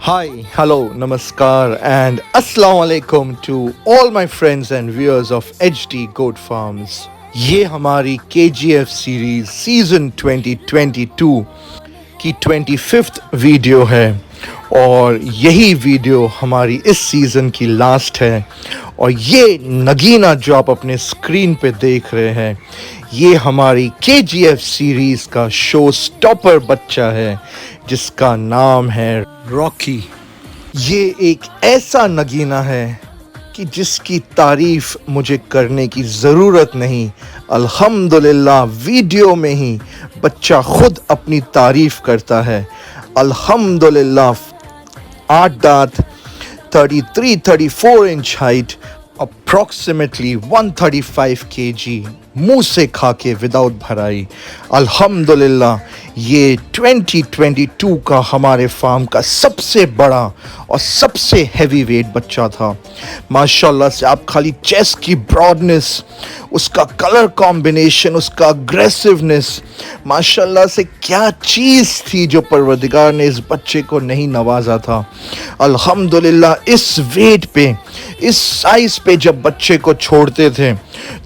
Hi, hello, namaskar, and assalamu alaikum to all my friends and viewers of HD Goat Farms. ये हमारी KGF series season 2022 की 25th video है और यही video हमारी इस सीज़न की लास्ट है। और ये नगीना जो आप अपने स्क्रीन पे देख रहे हैं, ये हमारी KGF सीरीज़ का शो स्टॉपर बच्चा है जिसका नाम है रॉकी। ये एक ऐसा नगीना है कि जिसकी तारीफ मुझे करने की ज़रूरत नहीं। अल्हम्दुलिल्लाह वीडियो में ही बच्चा खुद अपनी तारीफ करता है। अल्हम्दुलिल्लाह 8 दांत, 33-34 इंच हाइट, अप्रॉक्सीमेटली 135 kg, मुंह से खा के विदाउट भराई। अल्हम्दुलिल्लाह ये 2022 का हमारे फार्म का सबसे बड़ा और सबसे हैवी वेट बच्चा था। माशाल्लाह से आप खाली चेस्ट की ब्रॉडनेस, उसका कलर कॉम्बिनेशन, उसका अग्रेसिवनेस, माशाल्लाह से क्या चीज़ थी जो परवरदिगार ने इस बच्चे को नहीं नवाजा था। अल्हम्दुलिल्लाह इस वेट पे, इस साइज़ पे जब बच्चे को छोड़ते थे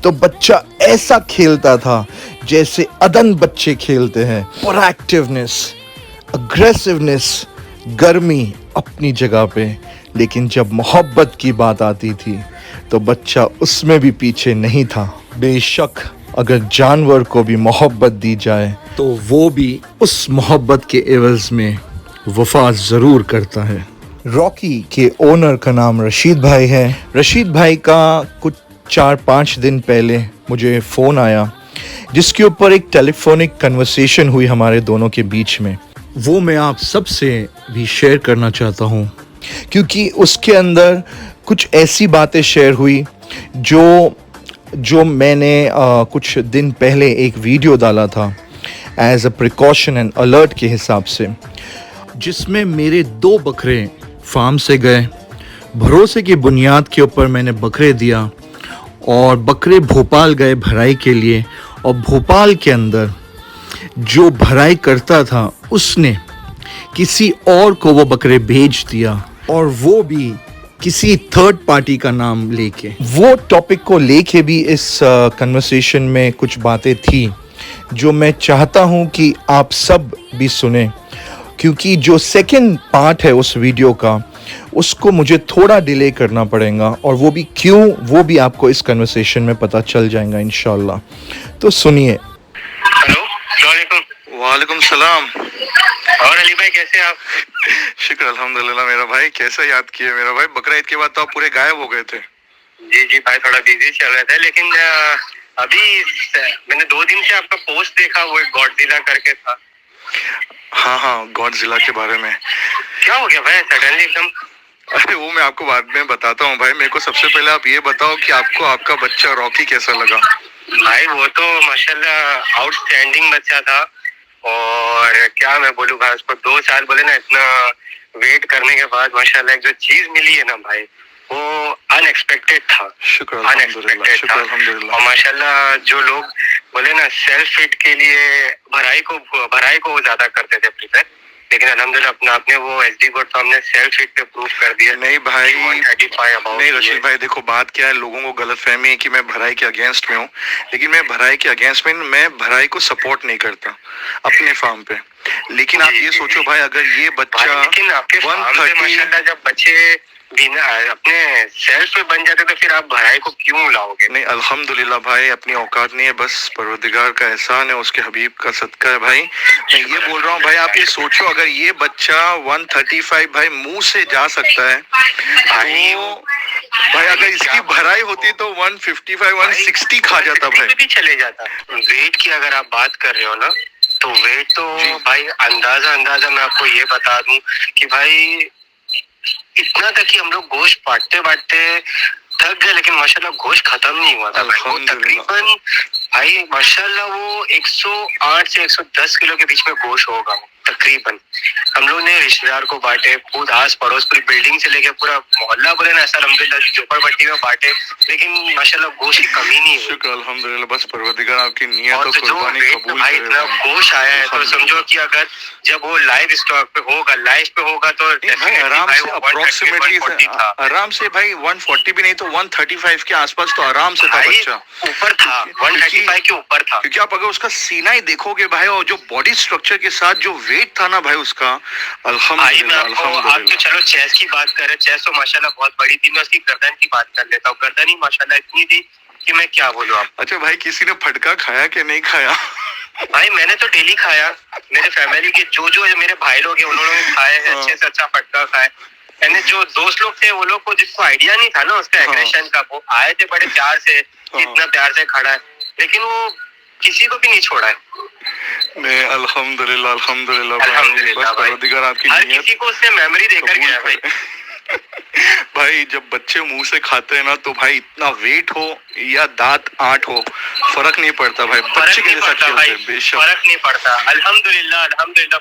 तो बच्चा ऐसा खेलता था जैसे अदन बच्चे खेलते हैं। प्रोएक्टिवनेस, अग्रेसिवनेस, गर्मी अपनी जगह पे, लेकिन जब मोहब्बत की बात आती थी तो बच्चा उसमें भी पीछे नहीं था। बेशक अगर जानवर को भी मोहब्बत दी जाए तो वो भी उस मोहब्बत के एवज़ में वफा ज़रूर करता है। रॉकी के ओनर का नाम रशीद भाई है। रशीद भाई का कुछ 4-5 दिन पहले मुझे फ़ोन आया जिसके ऊपर एक टेलीफोनिक कन्वर्सेशन हुई हमारे दोनों के बीच में। वो मैं आप सबसे भी शेयर करना चाहता हूँ क्योंकि उसके अंदर कुछ ऐसी बातें शेयर हुई जो मैंने कुछ दिन पहले एक वीडियो डाला था as a precaution and alert के हिसाब से, जिसमें मेरे 2 बकरे फार्म से गए। भरोसे की बुनियाद के ऊपर मैंने बकरे दिया और बकरे भोपाल गए भराई के लिए, और भोपाल के अंदर जो भराई करता था उसने किसी और को वो बकरे भेज दिया, और वो भी किसी थर्ड पार्टी का नाम लेके। वो टॉपिक को लेके भी इस कन्वर्सेशन में कुछ बातें थी जो मैं चाहता हूँ कि आप सब भी सुने, क्योंकि जो सेकंड पार्ट है उस वीडियो का उसको मुझे थोड़ा डिले करना पड़ेगा, और वो भी क्यों, वो भी आपको इस कन्वर्सेशन में पता चल जाएगा इंशाल्लाह। तो सुनिए। हेलो, अस्सलाम वालेकुम। वालेकुम सलाम। और अली भाई कैसे आप? शुक्र अल्हम्दुलिल्लाह। मेरा भाई कैसा याद किया मेरा भाई? बकरा ईद के बाद तो आप पूरे गायब हो गए थे। जी जी भाई, थोड़ा बिजी चल रहा था, लेकिन अभी मैंने 2 दिन से आपका पोस्ट देखा, वो एक गॉडजिला करके था। हाँ, गॉडजिला के बारे में। क्या हो गया भाई सडनली एकदम? अरे वो मैं आपको बाद में बताता हूँ भाई। मेरे को सबसे पहले आप ये बताओ कि आपको आपका बच्चा रॉकी कैसा लगा? भाई वो तो माशाल्लाह आउटस्टैंडिंग बच्चा था, और क्या मैं बोलूँ भाई, उसको 2 साल बोले ना इतना वेट करने के बाद माशाल्लाह एक जो चीज मिली है ना भाई, वो अनएक्सपेक्टेड था। शुक्र अल्हम्दुलिल्लाह। और माशाल्लाह जो लोग बोले ना सेल्फ फिट के लिए भराई को ज्यादा करते थे प्रीफर, लेकिन अल्हम्दुलिल्लाह अपना आपने वो एसडी गोट फार्म ने सेल्फ फिट पे प्रूव कर दिया। नहीं भाई, 135 नहीं रशीद भाई, देखो बात क्या है, लोगों को गलत फहमी है कि मैं भराई के अगेंस्ट में हूँ, लेकिन मैं भराई के अगेंस्ट में, मैं भराई को सपोर्ट नहीं करता अपने फार्म पे। लेकिन आप ये सोचो भाई, अगर ये बच्चा लेकिन आपके फार्म पे माशाल्लाह जब बच्चे बिना अपने सेल्फ पे बन जाते तो फिर आप भराई को क्यों लाओगे? नहीं अल्हम्दुलिल्लाह भाई, अपनी औकात नहीं है, बस परवरदिगार का एहसान है, उसके हबीब का सदका है भाई। मैं ये बोल रहा हूँ भाई, आप ये सोचो अगर ये बच्चा 135 भाई मुंह से जा सकता है भाई, भाई अगर इसकी भराई होती तो 155 160 खा जाता भाई, भी चले जाता। वेट की अगर आप बात कर रहे हो ना, तो वेट तो भाई अंदाजा मैं आपको ये बता दूं कि भाई इतना था कि हम लोग गोश्त बांटते थक गए, लेकिन माशाल्लाह गोश्त खत्म नहीं हुआ था। वो तकरीबन भाई माशाल्लाह वो 108 से 110 किलो के बीच में गोश्त होगा तकरीबन हम लोग ने रिश्तेदार को बांटे, खुद आस पड़ोस पूरी बिल्डिंग से लेके पूरा मोहल्ला बोले ना ऐसा अल्हम्दुलिल्लाह झोपड़पट्टी में बांटे, लेकिन माशाल्लाह गोश्त की कमी नहीं हुई। शुक्र अल्हम्दुलिल्लाह, बस परवरदिगार आपकी नियत और और तो जो कुर्बानी वेट कबूल भाई करे इतना भाई। गोश्त आया है तो समझो कि अगर जब वो लाइव स्टॉक पे होगा, लाइव पे होगा तो नहीं भाई आराम से अप्रोक्सीमेटली आराम से भाई 140 भी नहीं तो 135 के आसपास तो आराम से था बच्चा, ऊपर था, 135 के ऊपर था। क्योंकि आप अगर उसका सीना ही देखोगे भाई और जो बॉडी स्ट्रक्चर के साथ जो वेट था ना भाई उसका, अल्हम्दुलिल्लाह आप तो अल्हम्दुलिल्लाह। चलो चेस्ट की बात करें, चेस्ट तो माशाल्लाह बहुत बड़ी थी, मैं उसकी गर्दन की बात कर लेता हूँ। गर्दन ही माशाल्लाह इतनी थी कि मैं क्या बोलूँ आप। अच्छा भाई किसी ने फटका खाया कि नहीं खाया? भाई मैंने तो डेली खाया, मेरे फैमिली के जो मेरे भाई लोग हैं उन्होंने खाए हैं, अच्छे से अच्छा फटका खाए। मैंने जो दोस्त लोग थे वो लोग को जिसको आइडिया नहीं था ना उसका एग्रेशन का, वो आए थे बड़े प्यार से, इतना प्यार से खड़ा है, लेकिन वो किसी को भी नहीं छोड़ा है। नहीं अल्हम्दुलिल्लाह अल्हम्दुलिल्लाह अल्हम्दुलिल्लाह भाई, परवरदिगार आपकी हर नियत किसी को उससे मेमोरी देकर कबूल गया भाई। करे। भाई जब बच्चे मुंह से खाते हैं ना तो भाई इतना वेट हो या दांत आठ हो फर्क नहीं पड़ता भाई, बच्चे के जैसा खेलते हैं बेशक, फर्क नहीं पड़ता। अल्हम्दुलिल्लाह अल्हम्दुलिल्लाह,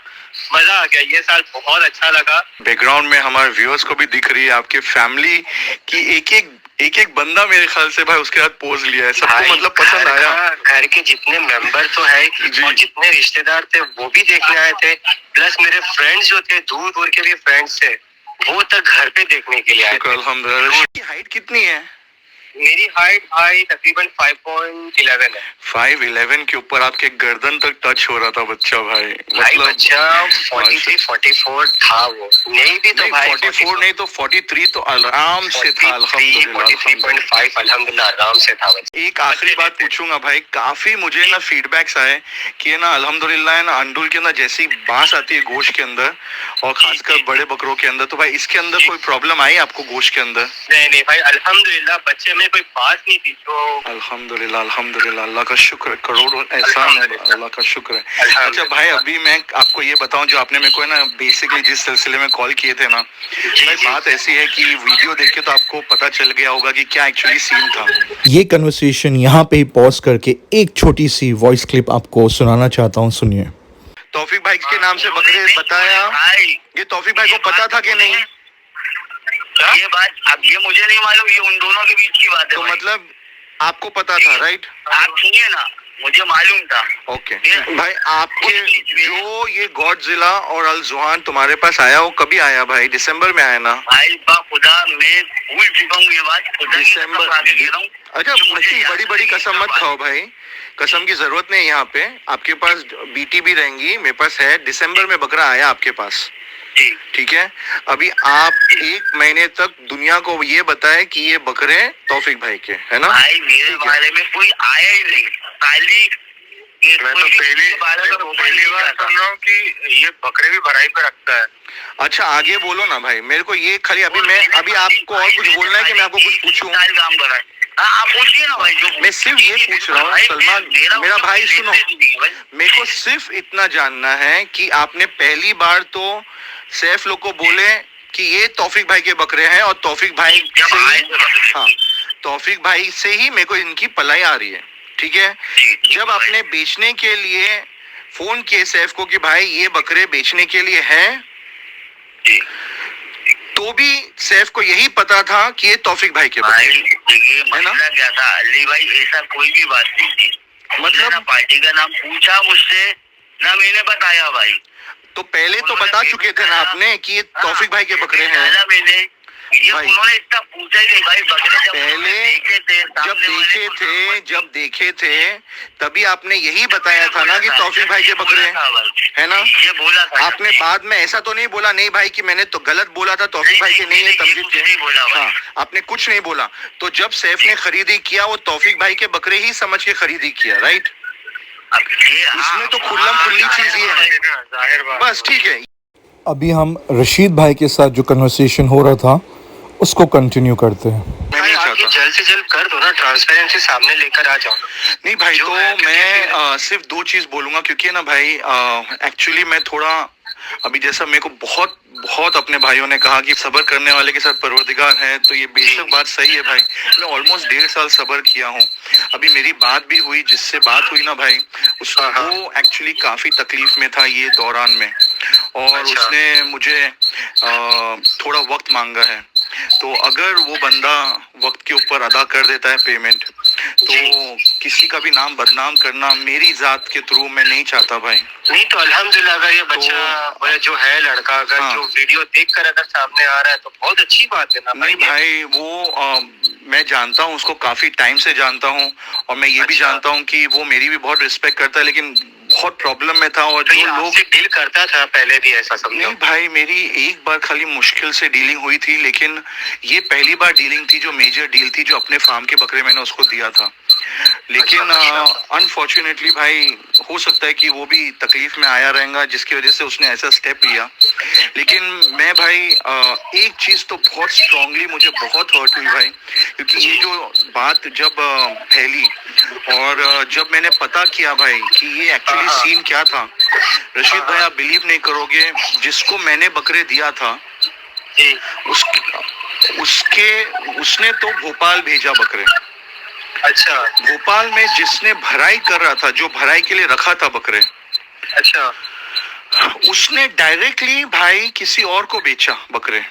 मजा आ गया, ये साल बहुत अच्छा लगा। बैकग्राउंड में हमारे व्यूअर्स को भी दिख रही है आपके फैमिली की एक एक बंदा मेरे ख्याल से भाई उसके साथ पोज लिया है, सबको मतलब पसंद आया। घर के जितने मेंबर तो है और जितने रिश्तेदार थे वो भी देखने आए थे, प्लस मेरे फ्रेंड्स जो थे दूर दूर के भी फ्रेंड्स थे वो तक घर पे देखने के लिए आए थे। अल्हम्दुलिल्लाह। हाइट कितनी है? मेरी हाइट भाई तकरीबन 5.11 है। 5'11" के ऊपर आपके गर्दन तक टच हो रहा था बच्चा भाई, भाई बच्चा 43-44 था, वो नहीं भी तो भाई 44 नहीं तो 43 तो आराम से था अल्हम्दुलिल्लाह। 43.5 अल्हम्दुलिल्लाह आराम से था बच्चा। एक आखिरी बात पूछूंगा भाई, काफी मुझे ना फीडबैक्स आए कि ना अल्हम्दुलिल्लाह ना अंडुल के अंदर जैसी बांस आती है गोश्त के अंदर और खासकर बड़े बकरों के अंदर, तो भाई इसके अंदर कोई प्रॉब्लम आई आपको गोश्त के अंदर? नहीं भाई अल्हम्दुलिल्लाह बच्चे में कोई बात नहीं थी जो। अल्हम्दुलिल्लाह अल्हम्दुलिल्लाह, अल्लाह का शुक्र, करोड़ों एहसान है, अल्लाह का शुक्र है। अच्छा भाई अभी मैं आपको ये बताऊं, जो आपने मेरे को है ना बेसिकली जिस सिलसिले में कॉल किए थे ना भाई, बात ऐसी है कि वीडियो देख के तो आपको पता चल गया होगा कि क्या एक्चुअली सीन था। ये कन्वर्सेशन यहाँ पे ही पॉज करके एक छोटी सी वॉइस क्लिप आपको सुनाना चाहता हूँ, सुनिए। तौफीक भाई के नाम से बकरे बताया, ये तौफीक भाई को पता था कि नहीं? ये बात अब ये मुझे नहीं मालूम, ये उन दोनों के बीच की बात है। तो मतलब आपको पता था राइट? आप सुनिए ना, मुझे मालूम था। ओके भाई, आपके जो ये गॉडजिला और अल जुहान तुम्हारे पास आया वो कभी आया भाई? दिसंबर में आया ना? भाई खुदा मैं भूल चुका हूँ ये बात, खुदा दिसंबर। अच्छा बड़ी बड़ी कसम मत खाओ भाई, कसम की जरूरत नहीं है यहाँ पे, आपके पास बीटी भी रहेंगी, मेरे पास है। दिसंबर में बकरा आया आपके पास, ठीक है? अभी आप 1 महीने तक दुनिया को ये बताए कि ये बकरे तौफीक भाई के है ना? भाई मेरे बारे में कोई आया ही नहीं, खाली मैं तो पहली बार सुन रहा हूँ कि ये बकरे भी भराई पे रखता है। अच्छा आगे बोलो ना भाई, मेरे को ये खाली अभी आपको और कुछ बोलना है कि मैं आपको कुछ पूछूं? काम कर रहा है, आप पूछिए ना भाई। जो मैं सिर्फ ये पूछ रहा हूँ सलमान मेरा भाई, सुनो, मेरे को सिर्फ इतना जानना है कि आपने पहली बार तो सैफ लोग को बोले कि ये तौफीक भाई के बकरे हैं और तौफीक भाई से ही, हाँ तौफीक भाई से ही मेरे को इनकी पलाई आ रही है, ठीक है? जब आपने बेचने के लिए फोन किए सैफ को कि भाई ये बकरे बेचने के लिए हैं, तो भी सैफ को यही पता था कि ये तौफीक भाई के बकरे है ना? क्या था अली भाई, ऐसा कोई भी बात नहीं थी, मतलब ना पार्टी का नाम पूछा मुझसे ना मैंने बताया भाई। तो पहले तो बता चुके थे ना आपने कि ये तौफीक भाई के बकरे हैं? मैंने ये उन्होंने इतना पूछा ही नहीं भाई, बकरे पहले जब देखे थे तभी आपने यही बताया था ना कि तौफीक भाई के बकरे है ना? ये बोला था आपने बाद में ऐसा तो नहीं बोला नहीं भाई कि मैंने तो गलत बोला था, तौफीक भाई के नहीं है तमजीद के? हाँ आपने कुछ नहीं बोला। तो जब सैफ ने खरीदी किया वो तौफीक भाई के बकरे ही समझ के खरीदी किया, राइट? इसमें तो खुल्लम खुल्ली चीज ये है, बस ठीक है। अभी हम रशीद भाई के साथ जो कन्वर्सेशन हो रहा था उसको कंटिन्यू करते हैं। मैं नहीं चाहता, जल्द से जल्द कर दो ना, ट्रांसपेरेंसी सामने लेकर आ जाओ। नहीं भाई, तो मैं सिर्फ 2 चीज बोलूंगा क्योंकि ना भाई एक्चुअली मैं थोड़ा अभी जैसा मेरे को बहुत बहुत अपने भाइयों ने कहा कि सब्र करने वाले के साथ परवरदिगार है, तो ये बेशक बात सही है भाई। मैं ऑलमोस्ट 1.5 साल सब्र किया हूँ। अभी मेरी बात भी हुई, जिससे बात हुई ना भाई, वो एक्चुअली काफी तकलीफ में था ये दौरान में, और उसने मुझे थोड़ा वक्त मांगा है। तो अगर वो बंदा वक्त के ऊपर अदा कर देता है पेमेंट, तो किसी का भी नाम बदनाम करना मेरी जात के थ्रू मैं नहीं चाहता भाई। नहीं तो अल्हम्दुलिल्लाह, अगर ये बच्चा जो है लड़का, अगर जो वीडियो देखकर अगर सामने आ रहा है तो बहुत अच्छी बात है ना। नहीं भाई, वो मैं जानता हूँ उसको, काफी टाइम से जानता हूँ, और मैं ये भी जानता हूँ कि वो मेरी भी बहुत रिस्पेक्ट करता है, लेकिन बहुत प्रॉब्लम में था। और तो जो लोग डील करता था पहले भी, ऐसा समझो? नहीं भाई, मेरी एक बार खाली मुश्किल से डीलिंग हुई थी, लेकिन ये पहली बार डीलिंग थी जो मेजर डील थी, जो अपने फार्म के बकरे मैंने उसको दिया था। लेकिन अनफॉर्चुनेटली भाई, हो सकता है कि वो भी तकलीफ में आया रहेगा, जिसकी वजह से उसने ऐसा स्टेप लिया। लेकिन मैं भाई एक चीज तो बहुत स्ट्रांगली मुझे बहुत हर्ट हुई भाई, क्योंकि ये जो बात जब फैली और जब मैंने पता किया भाई कि ये एक्चुअली सीन क्या था, रशीद भाई आप बिलीव नहीं करोगे, जिसको मैंने बकरे दिया था उसने तो भोपाल भेजा बकरे। अच्छा। भोपाल में जिसने भराई कर रहा था, जो भराई के लिए रखा था बकरे, अच्छा, उसने डायरेक्टली भाई किसी और को बेचा बकरे,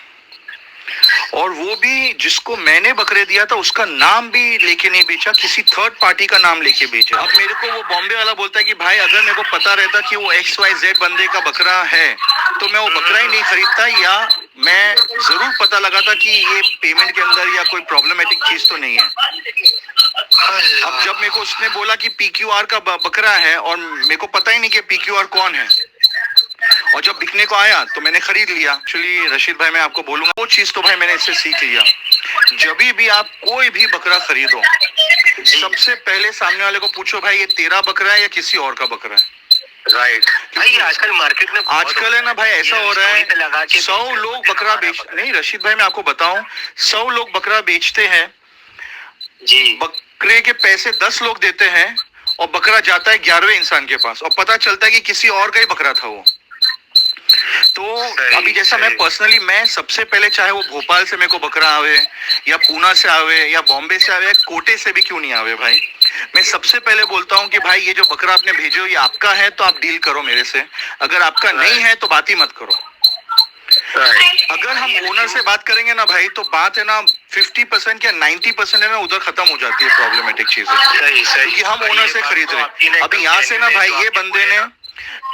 और वो भी जिसको मैंने बकरे दिया था उसका नाम भी लेके नहीं बेचा, किसी थर्ड पार्टी का नाम लेके बेचा। अब मेरे को वो बॉम्बे वाला बोलता है कि भाई अगर मेरे को पता रहता कि वो XYZ बंदे का बकरा है तो मैं वो बकरा ही नहीं खरीदता, या मैं जरूर पता लगाता कि ये पेमेंट के अंदर या कोई प्रॉब्लमेटिक चीज तो नहीं है। अब जब मेरे को उसने बोला कि PQR का बकरा है, और मेरे को पता ही नहीं कि PQR कौन है, और जब बिकने को आया तो मैंने खरीद लिया। एक्चुअली रशीद भाई मैं आपको बोलूंगा, वो चीज तो भाई मैंने इससे सीख लिया, जब भी आप कोई भी बकरा खरीदो, सबसे पहले सामने वाले को पूछो भाई ये तेरा बकरा है या किसी और का बकरा है। राइट भाई, आजकल मार्केट में आजकल है ना भाई, ऐसा हो रहा है 100 लोग बकरा बेच नहीं, रशीद भाई मैं आपको बताऊं, 100 लोग बकरा बेचते हैं जी, बकरे के पैसे 10 लोग देते हैं, और बकरा जाता है 11वें इंसान के पास, और पता चलता है कि किसी और का ही बकरा था वो। तो अभी जैसा मैं पर्सनली, मैं सबसे पहले, चाहे वो भोपाल से मेरे को बकरा आवे, या पूना से आवे, या बॉम्बे से आवे, या कोटे से भी क्यों नहीं आवे भाई, मैं सबसे पहले बोलता हूँ कि भाई ये जो बकरा आपने भेजो ये आपका है तो आप डील करो मेरे से, अगर आपका नहीं है तो बात ही मत करो। अगर हम ओनर से बात करेंगे ना भाई, तो बात है ना 50% या 90% है ना उधर खत्म हो जाती है प्रॉब्लमेटिक चीजें, क्योंकि हम ओनर से खरीद रहे हैं। अभी यहाँ से ना भाई, ये बंदे ने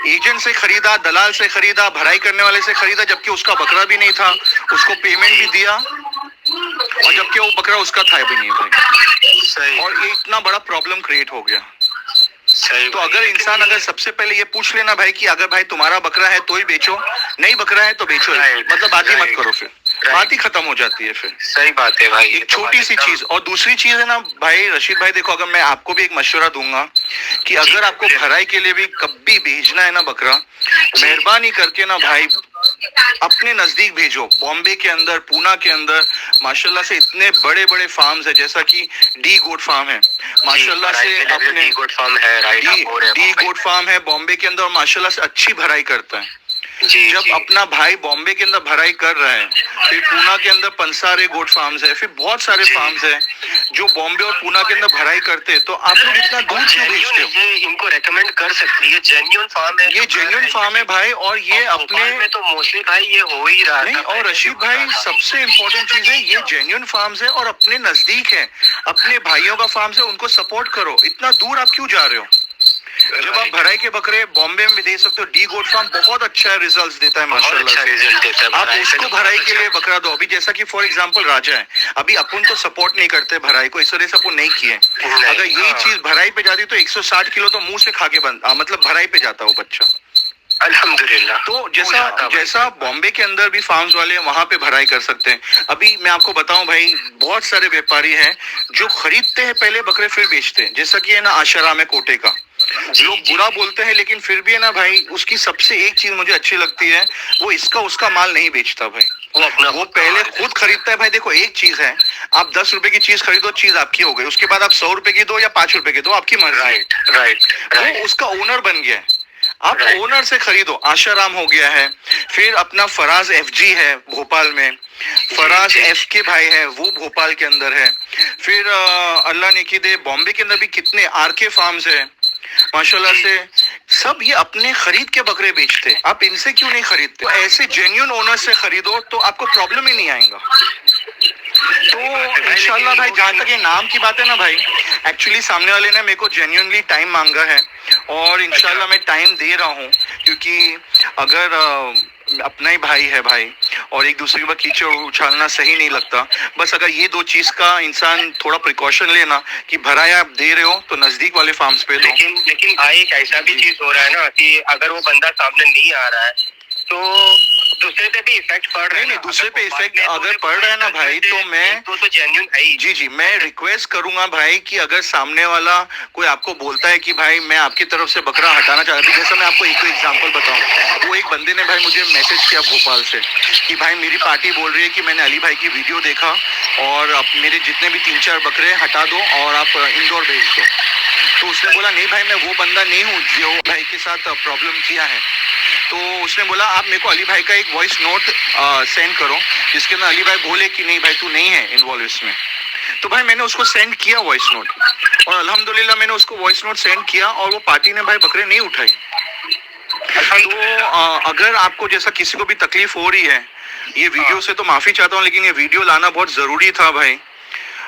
एजेंट से खरीदा, दलाल से खरीदा, भराई करने वाले से खरीदा, जबकि उसका बकरा भी नहीं था, उसको पेमेंट भी दिया, और जबकि वो बकरा उसका था भी नहीं भाई, और ये इतना बड़ा प्रॉब्लम क्रिएट हो गया। तो अगर इंसान अगर सबसे पहले ये पूछ लेना भाई कि अगर भाई तुम्हारा बकरा है तो ही बेचो, नहीं बकरा है तो बेचो, मतलब बात ही मत करो, फिर बात ही खत्म हो जाती है फिर। सही बात है भाई, एक छोटी सी चीज। और दूसरी चीज है ना भाई रशीद भाई, देखो अगर मैं आपको भी एक मशवरा दूंगा कि अगर आपको भराई के लिए भी कभी भेजना है ना बकरा, मेहरबानी करके ना भाई अपने नजदीक भेजो। बॉम्बे के अंदर, पूना के अंदर माशाल्लाह से इतने बड़े बड़े फार्म्स है, जैसा कि डी गोट फार्म है माशाल्लाह से, अपने डी गोट फार्म है बॉम्बे के अंदर, माशाल्लाह से अच्छी भराई करता है। जब अपना भाई बॉम्बे के अंदर भराई कर रहा है, फिर पूना के अंदर पंसारे गोट फार्म्स है, फिर बहुत सारे फार्म्स है जो बॉम्बे और पूना के अंदर भराई करते हैं, तो आप लोग इतना दूर क्यों भेजते हो? ये इनको रेकमेंड कर सकती है, जेन्युइन फार्म है, ये जेन्युइन फार्म है भाई, और ये अपने में तो मोस्टली भाई ये हो ही रहा नहीं। और रशीद भाई सबसे इम्पोर्टेंट चीज है, ये जेन्युइन फार्म्स है और अपने नजदीक है, अपने भाइयों का फार्म्स है, उनको सपोर्ट करो। इतना दूर आप क्यों जा रहे हो? जब आप भराई के बकरे बॉम्बे में दे सकते हो, डी गोट फार्म बहुत अच्छा रिजल्ट देता है माशाल्लाह से, आप उसको भराई के लिए बकरा दो। अभी जैसा कि फॉर एग्जांपल राजा है, अभी अपन तो सपोर्ट नहीं करते भराई को, इस वजह से अपन नहीं किए। अगर यही चीज भराई पे जाती तो 160 किलो तो मुंह से खा के मतलब भराई पे जाता वो बच्चा, अल्हम्दुलिल्लाह। तो जैसा बॉम्बे के अंदर भी फार्म्स वाले हैं, वहां पे भराई कर सकते हैं। अभी मैं आपको बताऊं भाई, बहुत सारे व्यापारी हैं जो खरीदते हैं पहले बकरे फिर बेचते हैं, जैसा कि है ना आशरा में कोटे का, लोग बुरा बोलते हैं लेकिन फिर भी है ना भाई, उसकी सबसे एक चीज मुझे अच्छी लगती है, वो इसका उसका माल नहीं बेचता भाई, वो पहले खुद खरीदता है भाई। देखो एक चीज है, आप 10 रुपए की चीज खरीदो, चीज आपकी हो गई, उसके बाद आप 100 रुपए की दो या 5 रुपए की दो, आपकी मर्जी। राइट, वो उसका ओनर बन गया है। आप ओनर से खरीदो। आशाराम हो गया है, फिर अपना फराज एफजी है भोपाल में, फराज एफ के भाई है वो भोपाल के अंदर है, फिर अल्लाह ने की दे बॉम्बे के अंदर भी कितने आर के फार्म्स है माशाल्लाह से। सब ये अपने खरीद के बकरे बेचते, आप इनसे क्यों नहीं खरीदते? ऐसे जेन्युइन ओनर से खरीदो तो आपको प्रॉब्लम ही नहीं आएगा। तो इंशाल्लाह भाई, जहाँ तक ये नाम की बात है ना भाई, एक्चुअली सामने वाले ने मेरे को जेन्युइनली टाइम मांगा है और इंशाल्लाह मैं टाइम दे रहा हूँ, क्योंकि अगर अपना ही भाई है भाई और एक दूसरे के ऊपर कीचड़ उछालना सही नहीं लगता। बस अगर ये दो चीज का इंसान थोड़ा प्रिकॉशन लेना कि भराया आप दे रहे हो तो नजदीक वाले फार्म्स पे दो। लेकिन भाई एक ऐसा भी चीज हो रहा है ना कि अगर वो बंदा सामने नहीं आ रहा है तो दूसरे पे भी इफेक्ट पड़ रहा है। नहीं, दूसरे पे इफेक्ट अगर पड़ रहा है ना भाई, तो मैं तो जेन्युइन है ही। जी मैं रिक्वेस्ट करूंगा भाई कि अगर सामने वाला कोई आपको बोलता है कि भाई मैं आपकी तरफ से बकरा हटाना चाहता हूँ, जैसा मैं आपको एक एग्जांपल बताऊं, वो एक बंदे ने भाई मुझे मैसेज किया भोपाल से कि भाई मेरी पार्टी बोल रही है कि मैंने अली भाई की वीडियो देखा और अब मेरे जितने भी 3-4 बकरे हटा दो और आप इंदौर भेज दो। तो उसने बोला नहीं भाई, मैं वो बंदा नहीं हूँ जो भाई के साथ प्रॉब्लम किया है। तो उसने बोला आप मेरे को अली भाई का एक वॉइस नोट सेंड करो जिसके अंदर अली भाई बोले कि नहीं भाई तू नहीं है इन्वॉल्व इसमें। तो भाई मैंने उसको सेंड किया वॉइस नोट और अल्हम्दुलिल्लाह मैंने उसको वॉइस नोट सेंड किया और वो पार्टी ने भाई बकरे नहीं उठाई। तो अगर आपको जैसा किसी को भी तकलीफ हो रही है, ये वीडियो से तो माफी चाहता हूँ, लेकिन ये वीडियो लाना बहुत जरूरी था भाई।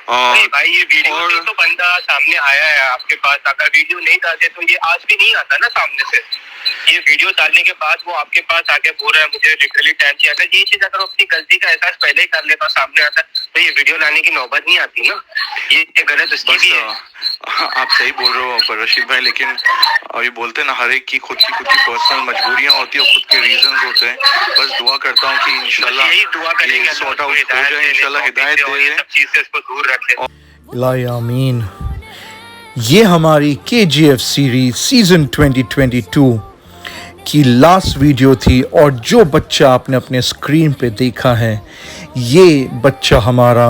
भाई ये वीडियो और तो बंदा सामने आया है आपके पास, अगर वीडियो नहीं डालते तो ये आज भी नहीं आता ना सामने से। ये वीडियो डालने के बाद वो आपके पास आके बोल रहा है मुझे लिटरली टाइम चाहिए। अगर ये चीज अगर अपनी गलती का एहसास पहले ही कर लेता सामने आता तो ये वीडियो लाने की नौबत नहीं आती ना। ये गलत उसकी भी है। आप सही बोल रहे हो पर रशीद भाई, लेकिन ये बोलते हैं ना हर एक की खुद की पर्सनल मजबूरियां होती है, खुद के रीजंस होते हैं। बस दुआ करता हूँ कि इंशाल्लाह यही दुआ करेंगे सॉर्ट आउट हो जाए, इंशाल्लाह हिदायत दे सब चीज से इसको दूर रखे। इलाही आमीन। ये हमारी KGF सीरीज सीजन 2022 की लास्ट वीडियो थी और जो बच्चा आपने अपने स्क्रीन पे देखा है ये बच्चा हमारा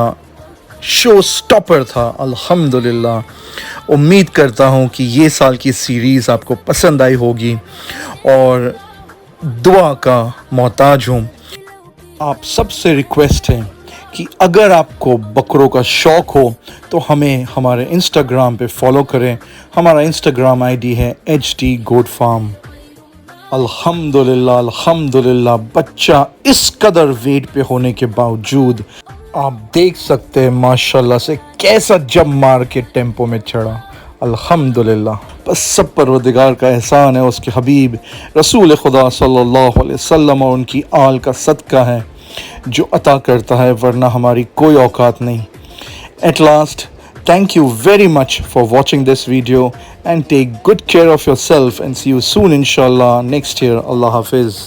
शो स्टॉपर था। अल्हम्दुलिल्लाह उम्मीद करता हूँ कि ये साल की सीरीज़ आपको पसंद आई होगी और दुआ का मोहताज हूँ। आप सबसे रिक्वेस्ट है कि अगर आपको बकरों का शौक़ हो तो हमें हमारे इंस्टाग्राम पे फॉलो करें। हमारा इंस्टाग्राम आईडी है HD Goat Farm। अल्हम्दुलिल्लाह अल्हम्दुलिल्लाह बच्चा इस कदर वेट पे होने के बावजूद आप देख सकते हैं माशाल्लाह से कैसा जब मार के टेम्पो में चढ़ा। अल्हम्दुलिल्लाह बस सब परवरदिगार का एहसान है, उसके हबीब रसूल खुदा सल्लल्लाहु अलैहि वसल्लम और उनकी आल का सदका है जो अता करता है, वरना हमारी कोई औकात नहीं। At last, thank you very much for watching this video and take good care of yourself and see you soon inshallah next year. Allah Hafiz.